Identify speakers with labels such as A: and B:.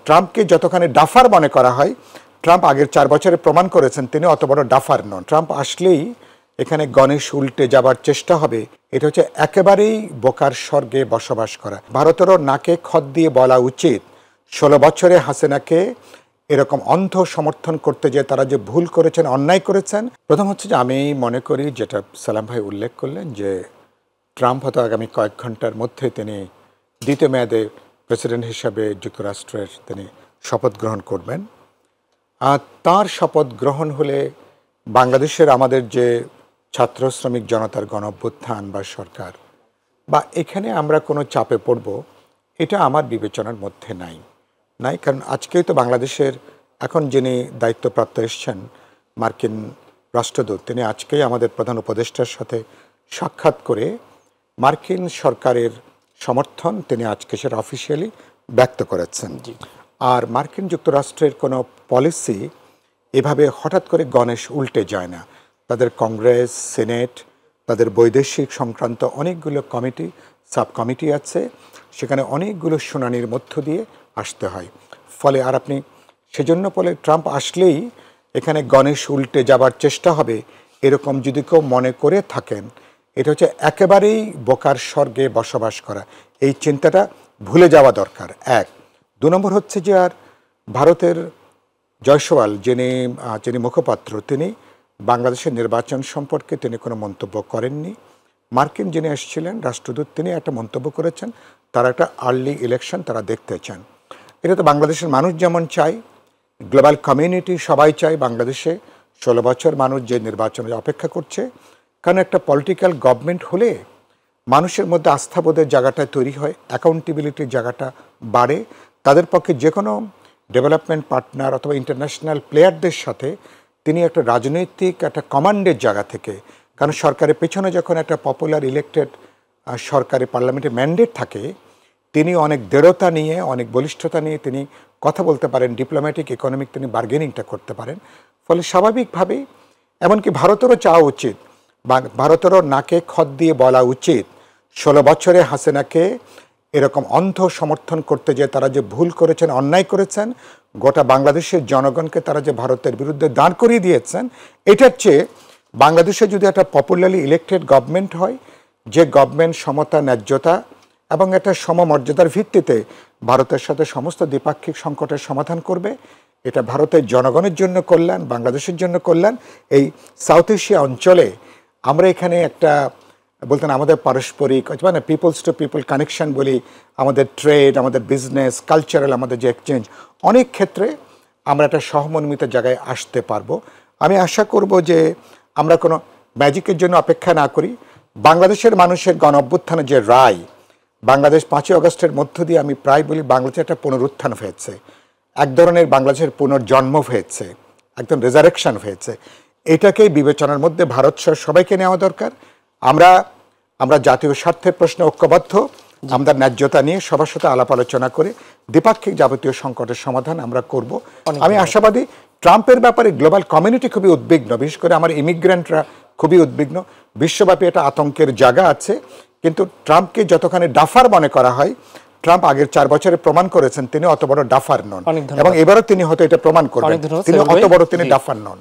A: ট্রাম্পকে যতখানি ডাফার মনে করা হয়, ট্রাম্প আগের 4 বছরে প্রমাণ করেছেন তিনি অত বড় ডাফার নন। ট্রাম্প আসলেই এখানে গণেশ উল্টে যাবার চেষ্টা হবে। এটা হচ্ছে একেবারেই বোকার স্বর্গে বসবাস করা। ভারতেরও নাকে খত দিয়ে বলা উচিত 16 বছরে হাসিনাকে এরকম অন্ধ সমর্থন করতে যে তারা যে ভুল করেছেন, অন্যায় করেছেন। প্রথম হচ্ছে যে আমি মনে করি, যেটা সালাম ভাই উল্লেখ করলেন, যে ট্রাম্প হয়তো আগামী কয়েক ঘন্টার মধ্যে তিনি দ্বিতীয় মেয়াদে প্রেসিডেন্ট হিসাবে যুক্তরাষ্ট্রের তিনি শপথ গ্রহণ করবেন। আর তার শপথ গ্রহণ হলে বাংলাদেশের আমাদের যে ছাত্র শ্রমিক জনতার গণ অভ্যুত্থান বা সরকার বা এখানে আমরা কোনো চাপে পড়ব, এটা আমার বিবেচনার মধ্যে নাই। কারণ আজকেই তো বাংলাদেশের এখন যিনি দায়িত্বপ্রাপ্ত এসছেন মার্কিন রাষ্ট্রদূত, তিনি আজকেই আমাদের প্রধান উপদেষ্টার সাথে সাক্ষাৎ করে মার্কিন সরকারের সমর্থন তিনি আজকে সেটা অফিসিয়ালি ব্যক্ত করেছেন। আর মার্কিন যুক্তরাষ্ট্রের কোনো পলিসি এভাবে হঠাৎ করে গণেশ উল্টে যায় না। তাদের কংগ্রেস, সিনেট, তাদের বৈদেশিক সংক্রান্ত অনেকগুলো কমিটি, সাব কমিটি আছে, সেখানে অনেকগুলো শুনানির মধ্য দিয়ে আসতে হয়। ফলে আর আপনি সেজন্য বলে ট্রাম্প আসলেই এখানে গণেশ উল্টে যাবার চেষ্টা হবে, এরকম যদি কেউ মনে করে থাকেন, এটা হচ্ছে একেবারেই বোকার স্বর্গে বসবাস করা। এই চিন্তাটা ভুলে যাওয়া দরকার। 1। 2 নম্বর হচ্ছে যে আর ভারতের জয়সওয়াল যিনি মুখপাত্র, তিনি বাংলাদেশের নির্বাচন সম্পর্কে তিনি কোনো মন্তব্য করেননি। মার্কিন যিনি এসেছিলেন রাষ্ট্রদূত, তিনি একটা মন্তব্য করেছেন, তারা একটা আর্লি ইলেকশন তারা দেখতে চান। এটা তো বাংলাদেশের মানুষ যেমন চায়, গ্লোবাল কমিউনিটি সবাই চায় বাংলাদেশে 16 বছর মানুষ যে নির্বাচনের অপেক্ষা করছে। কারণ একটা পলিটিক্যাল গভর্নমেন্ট হলে মানুষের মধ্যে আস্থাবোধের জায়গাটা তৈরি হয়, অ্যাকাউন্টেবিলিটির জায়গাটা বাড়ে। তাদের পক্ষে যে কোনো ডেভেলপমেন্ট পার্টনার অথবা ইন্টারন্যাশনাল প্লেয়ারদের সাথে তিনি একটা রাজনৈতিক একটা কমান্ডের জায়গা থেকে, কারণ সরকারের পেছনে যখন একটা পপুলার ইলেক্টেড সরকারি পার্লামেন্টের ম্যান্ডেট থাকে, তিনি অনেক দৃঢ়তা নিয়ে, অনেক বলিষ্ঠতা নিয়ে তিনি কথা বলতে পারেন, ডিপ্লোম্যাটিক ইকোনমিক তিনি বার্গেনিংটা করতে পারেন। ফলে স্বাভাবিকভাবেই এমনকি ভারতেরও চাওয়া উচিত, ভারতেরও নাকে খত দিয়ে বলা উচিত 16 বছরে হাসিনাকে এরকম অন্ধ সমর্থন করতে যে তারা যে ভুল করেছেন, অন্যায় করেছেন, গোটা বাংলাদেশের জনগণকে তারা যে ভারতের বিরুদ্ধে দাঁড় করিয়ে দিয়েছেন, এটার চেয়ে বাংলাদেশে যদি একটা পপুলারলি ইলেক্টেড গভর্নমেন্ট হয়, যে গভর্নমেন্ট সমতা, ন্যায্যতা এবং একটা সমমর্যাদার ভিত্তিতে ভারতের সাথে সমস্ত দ্বিপাক্ষিক সংকটের সমাধান করবে, এটা ভারতের জনগণের জন্য কল্যাণ, বাংলাদেশের জন্য কল্যাণ। এই সাউথ এশিয়া অঞ্চলে আমরা এখানে একটা বলতেন আমাদের পারস্পরিক মানে পিপলস টু পিপল কানেকশন বলি, আমাদের ট্রেড, আমাদের বিজনেস, কালচারাল আমাদের যে এক্সচেঞ্জ, অনেক ক্ষেত্রে আমরা একটা সহমর্মিত জায়গায় আসতে পারবো। আমি আশা করব যে আমরা কোনো ম্যাজিকের জন্য অপেক্ষা না করি। বাংলাদেশের মানুষের গণ অভ্যুত্থানের যে রায়, বাংলাদেশ 5ই আগস্টের মধ্য দিয়ে আমি প্রায় বলি বাংলাদেশে একটা পুনরুত্থান হয়েছে, এক ধরনের বাংলাদেশের পুনর্জন্ম হয়েছে, একদম রেজারেকশন হয়েছে। এটাকেই বিবেচনার মধ্যে ভারত সহ সবাইকে নেওয়া দরকার। আমরা জাতীয় স্বার্থের প্রশ্নে ঐক্যবদ্ধ, আমরা ন্যায্যতা নিয়ে সবার সাথে আলাপ আলোচনা করে দ্বিপাক্ষিক যাবতীয় সংকটের সমাধান আমরা করব। আমি আশাবাদী ট্রাম্পের ব্যাপারে গ্লোবাল কমিউনিটি খুবই উদ্বিগ্ন, বিশেষ করে আমার ইমিগ্রেন্টরা খুবই উদ্বিগ্ন। বিশ্বব্যাপী এটা আতঙ্কের জায়গা আছে, কিন্তু ট্রাম্পকে যতখানি ডাফার মনে করা হয়, ট্রাম্প আগের 4 বছরে প্রমাণ করেছেন তিনি অত বড় ডাফার নন, এবং এবারও তিনি হয়তো এটা প্রমাণ করবেন তিনি অত বড় তিনি ডাফার নন।